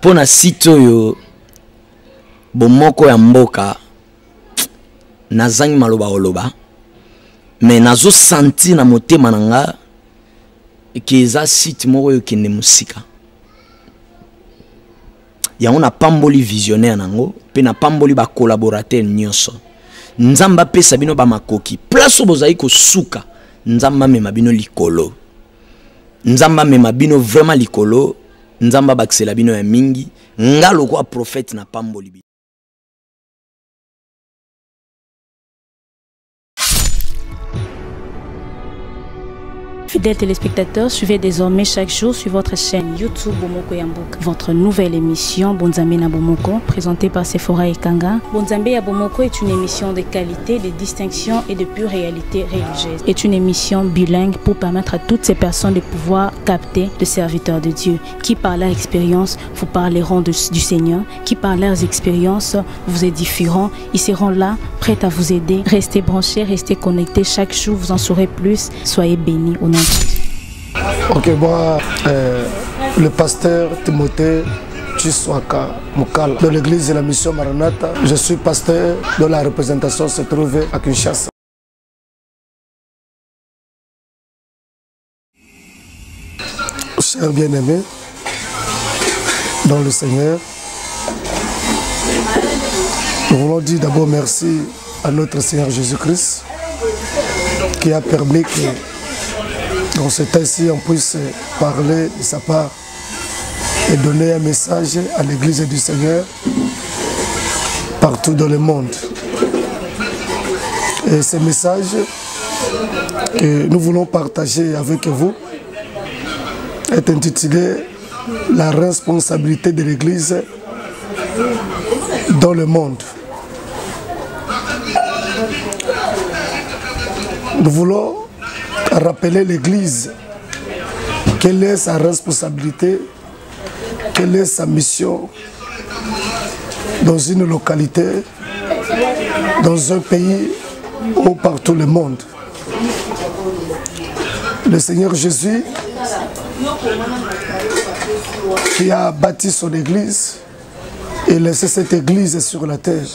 pour na site oyo bomoko ya mboka nazangi maloba oloba mais nazo senti na motema nanga ke eza site moko yo kende musika ya on a pamboli visionnaire nango pe na pamboli ba collaborateur nyonso nzamba pesa bino ba makoki place bozai ko suka nzamba mema bino likolo nzamba mema bino vraiment likolo nzamba baksela bino ya mingi ngalo kwa prophète na pamboli. Fidèles téléspectateurs, suivez désormais chaque jour sur votre chaîne YouTube Bomoko Yamboka votre nouvelle émission Bonzambe na Bomoko, présentée par Sephora et Kanga. Bonzambe ya Bomoko est une émission de qualité, de distinction et de pure réalité religieuse. C'est une émission bilingue pour permettre à toutes ces personnes de pouvoir capter le serviteur de Dieu, qui par leur expérience vous parleront du Seigneur, qui par leurs expériences vous édifieront. Ils seront là, prêts à vous aider. Restez branchés, restez connectés. Chaque jour, vous en saurez plus. Soyez bénis au nom. Ok, moi, le pasteur Timothée Chiswaka Mukala de l'église de la mission Maranatha. Je suis pasteur dont la représentation se trouve à Kinshasa. Chers bien-aimés dans le Seigneur, nous voulons dire d'abord merci à notre Seigneur Jésus-Christ qui a permis que dans ce temps-ci, on puisse parler de sa part et donner un message à l'église du Seigneur partout dans le monde. Et ce message que nous voulons partager avec vous est intitulé « La responsabilité de l'église dans le monde ». Nous voulons rappeler l'église, quelle est sa responsabilité, quelle est sa mission dans une localité, dans un pays ou partout le monde. Le Seigneur Jésus, qui a bâti son église et laissé cette église sur la terre.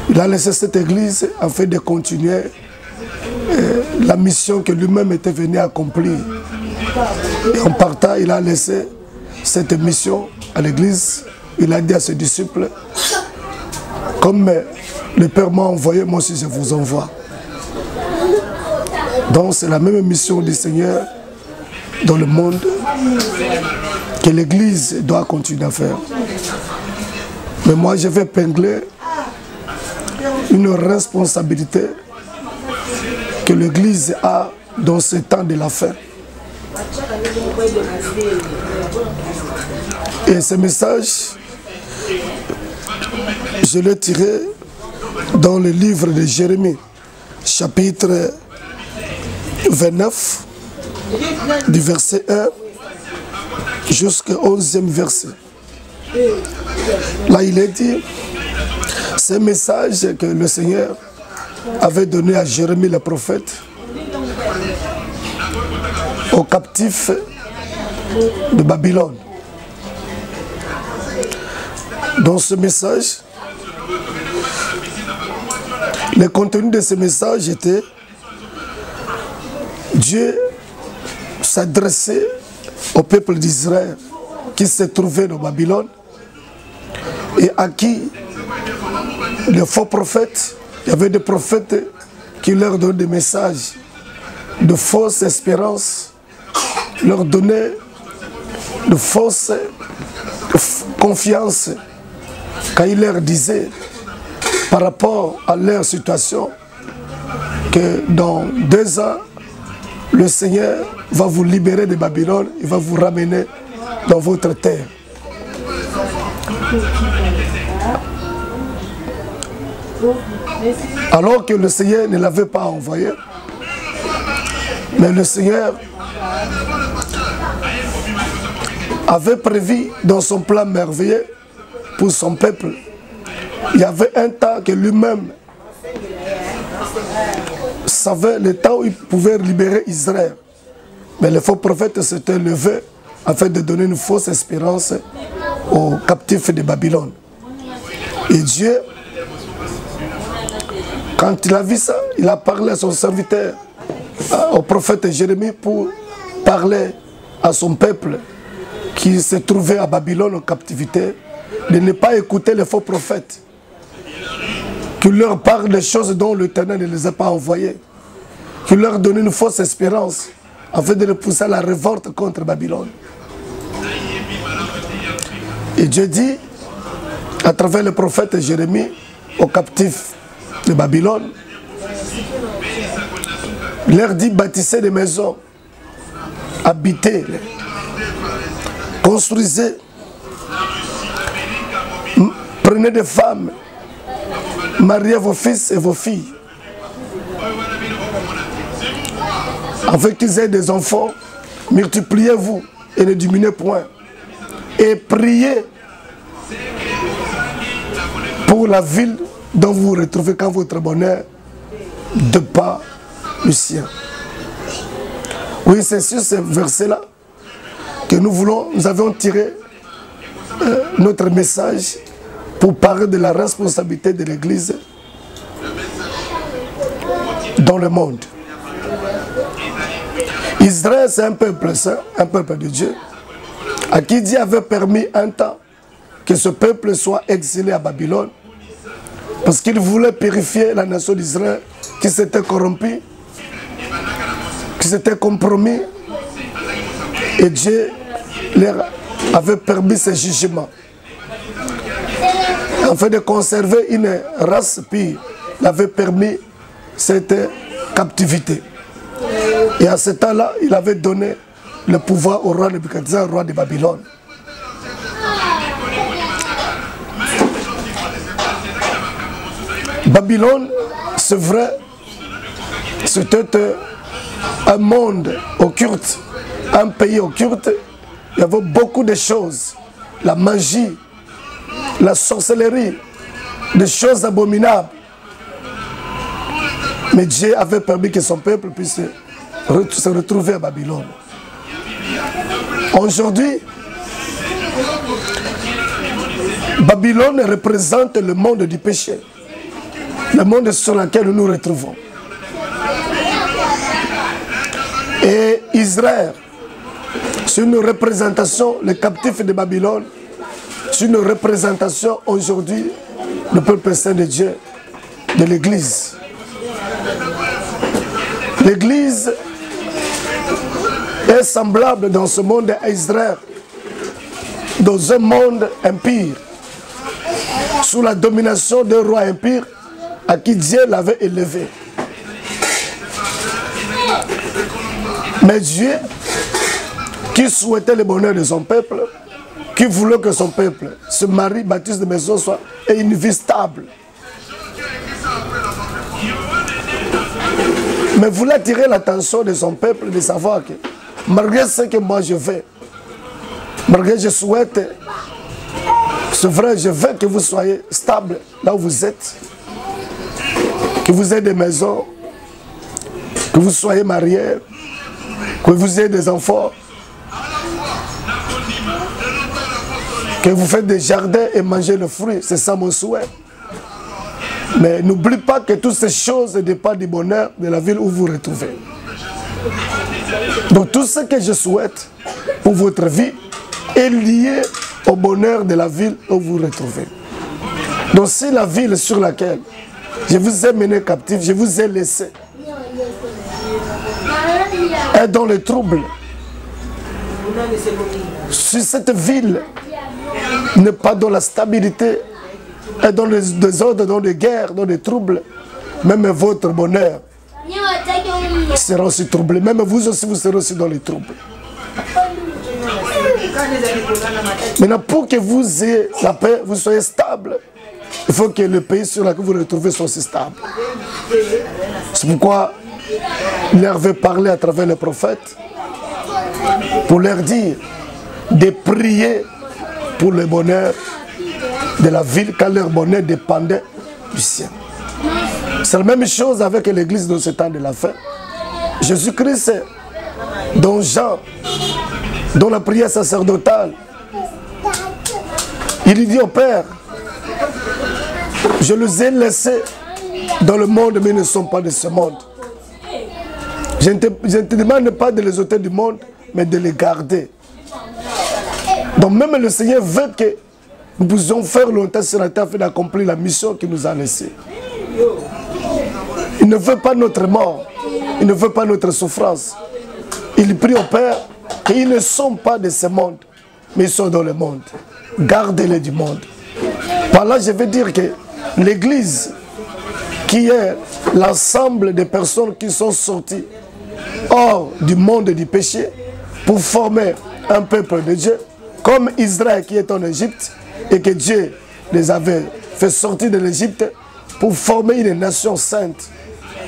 Il a laissé cette église afin de continuer la mission que lui-même était venu accomplir. Et en partant, il a laissé cette mission à l'église. Il a dit à ses disciples, comme le Père m'a envoyé, moi aussi je vous envoie. Donc c'est la même mission du Seigneur dans le monde que l'église doit continuer à faire. Mais moi je vais épingler une responsabilité que l'Église a dans ce temps de la fin. Et ce message, je l'ai tiré dans le livre de Jérémie, chapitre 29, du verset 1 jusqu'au 11e verset. Là, il est dit, ce message que le Seigneur avait donné à Jérémie le prophète, aux captifs de Babylone. Dans ce message, le contenu de ce message était Dieu s'adressait au peuple d'Israël qui se trouvait dans Babylone et à qui les faux prophètes, il y avait des prophètes qui leur donnaient des messages de fausses espérances, leur donnaient de fausses confiance quand ils leur disaient par rapport à leur situation que dans 2 ans, le Seigneur va vous libérer de Babylone, il va vous ramener dans votre terre. Alors que le Seigneur ne l'avait pas envoyé, mais le Seigneur avait prévu dans son plan merveilleux pour son peuple. Il y avait un temps que lui-même savait le temps où il pouvait libérer Israël. Mais les faux prophètes s'étaient levés afin de donner une fausse espérance aux captifs de Babylone. Et Dieu, quand il a vu ça, il a parlé à son serviteur, au prophète Jérémie, pour parler à son peuple qui se trouvait à Babylone en captivité, de ne pas écouter les faux prophètes, qui leur parlent des choses dont l'Éternel ne les a pas envoyés, qui leur donne une fausse espérance, afin de repousser à la révolte contre Babylone. Et Dieu dit, à travers le prophète Jérémie, aux captifs de Babylone, il leur dit, bâtissez des maisons, habitez, construisez, prenez des femmes, mariez vos fils et vos filles, afin qu'ils aient des enfants, multipliez-vous et ne diminuez point. Et priez pour la ville dont vous vous retrouvez quand votre bonheur de pas le sien. Oui, c'est sur ce verset-là que nous avions tiré notre message pour parler de la responsabilité de l'Église dans le monde. Israël, c'est un peuple saint, un peuple de Dieu, à qui Dieu avait permis un temps que ce peuple soit exilé à Babylone, parce qu'il voulait purifier la nation d'Israël qui s'était corrompue, qui s'était compromis, et Dieu leur avait permis ce jugement. Afin de conserver une race pure, il avait permis cette captivité. Et à ce temps-là, il avait donné le pouvoir au roi Nebuchadnezzar, roi de Babylone. Babylone, c'est vrai, c'était un monde occulte, un pays occulte. Il y avait beaucoup de choses, la magie, la sorcellerie, des choses abominables. Mais Dieu avait permis que son peuple puisse se retrouver à Babylone. Aujourd'hui, Babylone représente le monde du péché, le monde sur lequel nous nous retrouvons. Et Israël, c'est une représentation, les captifs de Babylone, c'est une représentation aujourd'hui du peuple saint de Dieu, de l'Église. L'Église est semblable dans ce monde à Israël, dans un monde impie, sous la domination d'un roi impie à qui Dieu l'avait élevé. Mais Dieu, qui souhaitait le bonheur de son peuple, qui voulait que son peuple se marie, baptise de maison, soit et une vie stable. Mais voulait attirer l'attention de son peuple de savoir que malgré ce que moi je fais, malgré que je souhaite, c'est vrai, je veux que vous soyez stable là où vous êtes, que vous ayez des maisons, que vous soyez mariés, que vous ayez des enfants, que vous faites des jardins et mangez le fruit, c'est ça mon souhait. Mais n'oublie pas que toutes ces choses dépendent du bonheur de la ville où vous vous retrouvez. Donc tout ce que je souhaite pour votre vie est lié au bonheur de la ville où vous vous retrouvez. Donc si la ville sur laquelle je vous ai mené captif, je vous ai laissé, est dans le trouble, si cette ville n'est pas dans la stabilité, est dans le désordre, dans les guerres, dans les troubles, même votre bonheur sera aussi troublé. Même vous aussi, vous serez aussi dans les troubles. Maintenant, pour que vous ayez la paix, vous soyez stable, il faut que le pays sur lequel vous vous retrouvez soit aussi stable. C'est pourquoi il leur avait parlé à travers les prophètes pour leur dire de prier pour le bonheur de la ville, car leur bonheur dépendait du ciel. C'est la même chose avec l'église dans ce temps de la fin. Jésus-Christ, dont Jean dans la prière sacerdotale, il dit au Père, je les ai laissés dans le monde, mais ils ne sont pas de ce monde. Je ne te demande pas de les ôter du monde, mais de les garder. Donc même le Seigneur veut que nous puissions faire longtemps sur la terre afin d'accomplir la mission qu'il nous a laissée. Il ne veut pas notre mort, il ne veut pas notre souffrance. Il prie au Père qu'ils ne sont pas de ce monde, mais ils sont dans le monde. Gardez-les du monde. Par là, je veux dire que l'Église, qui est l'ensemble des personnes qui sont sorties hors du monde du péché pour former un peuple de Dieu, comme Israël qui est en Égypte et que Dieu les avait fait sortir de l'Égypte pour former une nation sainte.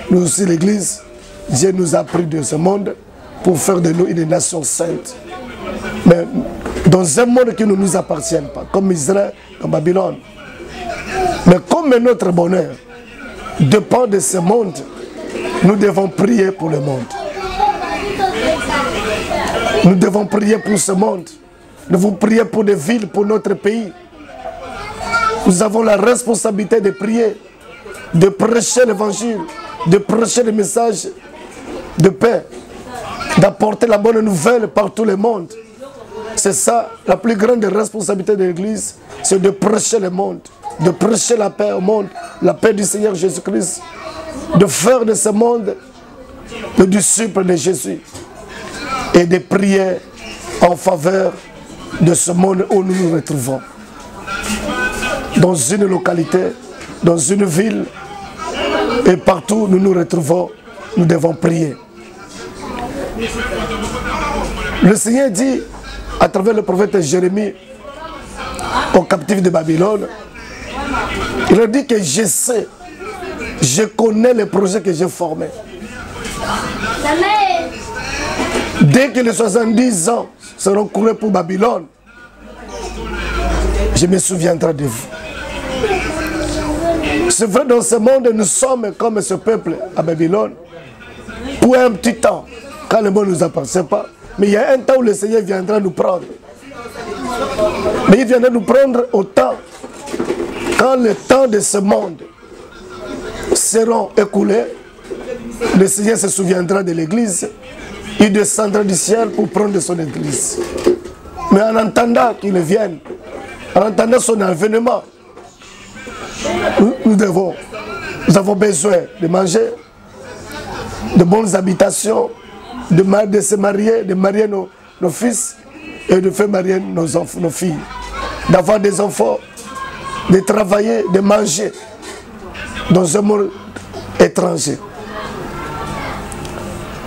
Nous aussi, l'Église, Dieu nous a pris de ce monde pour faire de nous une nation sainte. Mais dans un monde qui ne nous appartient pas, comme Israël en Babylone. Mais comme notre bonheur dépend de ce monde, nous devons prier pour le monde. Nous devons prier pour ce monde. Nous devons prier pour des villes, pour notre pays. Nous avons la responsabilité de prier, de prêcher l'évangile, de prêcher le message de paix, d'apporter la bonne nouvelle par tout le monde. C'est ça, la plus grande responsabilité de l'Église, c'est de prêcher le monde, de prêcher la paix au monde, la paix du Seigneur Jésus-Christ, de faire de ce monde le disciple de Jésus et de prier en faveur de ce monde où nous nous retrouvons. Dans une localité, dans une ville et partout où nous nous retrouvons, nous devons prier. Le Seigneur dit à travers le prophète Jérémie aux captifs de Babylone, il a dit que je sais, je connais les projets que j'ai formés. Dès que les 70 ans seront courus pour Babylone, je me souviendrai de vous. C'est vrai, dans ce monde, nous sommes comme ce peuple à Babylone pour un petit temps, quand le monde ne nous appartient pas. Mais il y a un temps où le Seigneur viendra nous prendre. Mais il viendra nous prendre au temps, quand le temps de ce monde seront écoulés, le Seigneur se souviendra de l'Église, il descendra du ciel pour prendre son Église. Mais en attendant qu'il vienne, en attendant son avènement, nous avons besoin de manger, de bonnes habitations, de se marier, de marier nos fils et de faire marier nos enfants, nos filles, d'avoir des enfants, de travailler, de manger dans un monde étranger.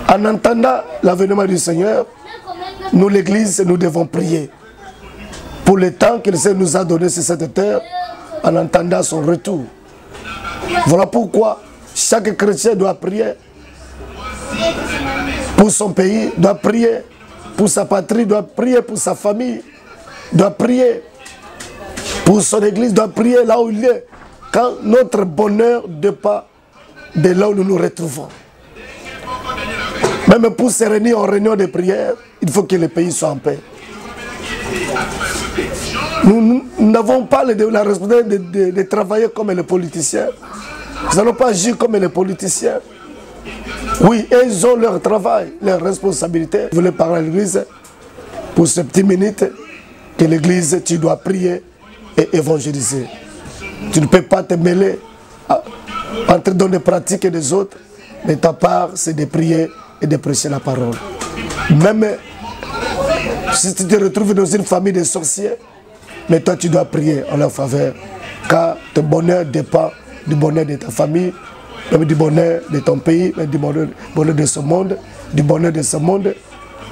En entendant l'avènement du Seigneur, nous l'Église, nous devons prier pour le temps que le Seigneur nous a donné sur cette terre en entendant son retour. Voilà pourquoi chaque chrétien doit prier pour son pays, doit prier pour sa patrie, doit prier pour sa famille, doit prier pour son Église, doit prier là où il est, quand notre bonheur dépend de là où nous nous retrouvons. Même pour se réunir en réunion de prière, il faut que le pays soit en paix. Nous n'avons pas la responsabilité de travailler comme les politiciens. Nous n'allons pas agir comme les politiciens. Oui, ils ont leur travail, leur responsabilité. Je voulais parler à l'Église pour ces petites minutes que l'Église, tu dois prier et évangéliser. Tu ne peux pas te mêler, entrer dans des pratiques des autres, mais ta part, c'est de prier et de prêcher la parole. Même si tu te retrouves dans une famille de sorciers, mais toi tu dois prier en leur faveur, car ton bonheur dépend du bonheur de ta famille, même du bonheur de ton pays, même du bonheur de ce monde, du bonheur de ce monde,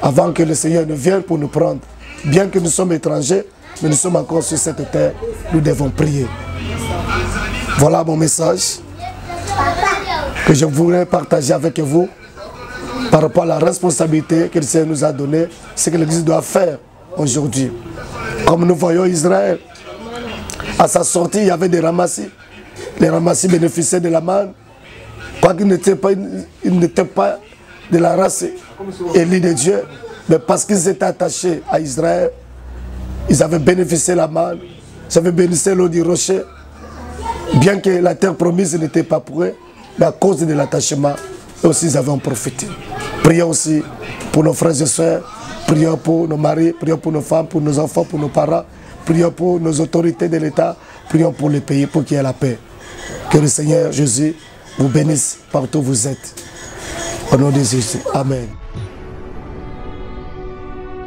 avant que le Seigneur ne vienne pour nous prendre. Bien que nous sommes étrangers, mais nous sommes encore sur cette terre, nous devons prier. Voilà mon message que je voudrais partager avec vous par rapport à la responsabilité que le Seigneur nous a donnée, ce que l'Église doit faire aujourd'hui. Comme nous voyons Israël, à sa sortie, il y avait des ramassis. Les ramassis bénéficiaient de la manne. Quoiqu'ils n'étaient pas de la race élue de Dieu, mais parce qu'ils étaient attachés à Israël, ils avaient bénéficié la manne, ils avaient bénéficié l'eau du rocher, bien que la terre promise n'était pas pour eux, mais à cause de l'attachement, eux aussi ils avaient en profité. Prions aussi pour nos frères et sœurs, prions pour nos maris, prions pour nos femmes, pour nos enfants, pour nos parents, prions pour nos autorités de l'État, prions pour les pays, pour qu'il y ait la paix. Que le Seigneur Jésus vous bénisse partout où vous êtes. Au nom de Jésus. Amen.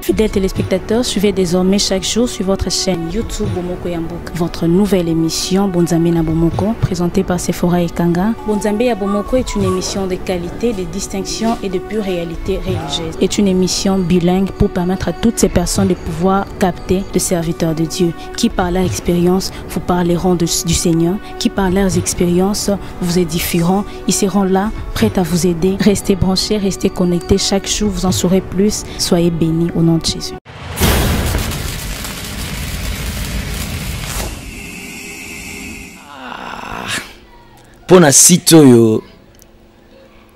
Fidèles téléspectateurs, suivez désormais chaque jour sur votre chaîne YouTube Bomoko Yamboka votre nouvelle émission Bonzambe na Bomoko, présentée par Sephora Ekanga. Bonzambe ya Bomoko est une émission de qualité, de distinction et de pure réalité religieuse. C'est une émission bilingue pour permettre à toutes ces personnes de pouvoir capter le serviteur de Dieu, qui par leur expérience vous parleront du Seigneur, qui par leurs expériences vous édifieront. Ils seront là, prêts à vous aider. Restez branchés, restez connectés. Chaque jour, vous en saurez plus. Soyez bénis au nom de Jésus. Pona sito yo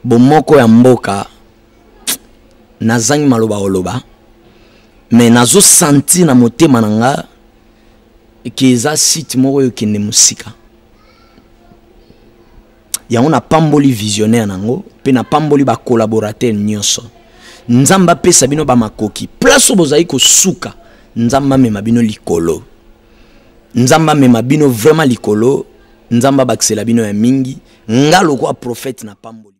Bomoko ya mboka nazangi maloba oloba mais nazo senti na motema nanga eza site moko yo kende musika yango na pamboli visionnaire nango pe na pamboli ba collaborateur nyonso nzamba pesa bino ba makoki place bozai ko suka nzamba mema bino likolo nzamba mema bino vraiment likolo nzamba baksela bino ya mingi ngalo kwa prophète na pamboli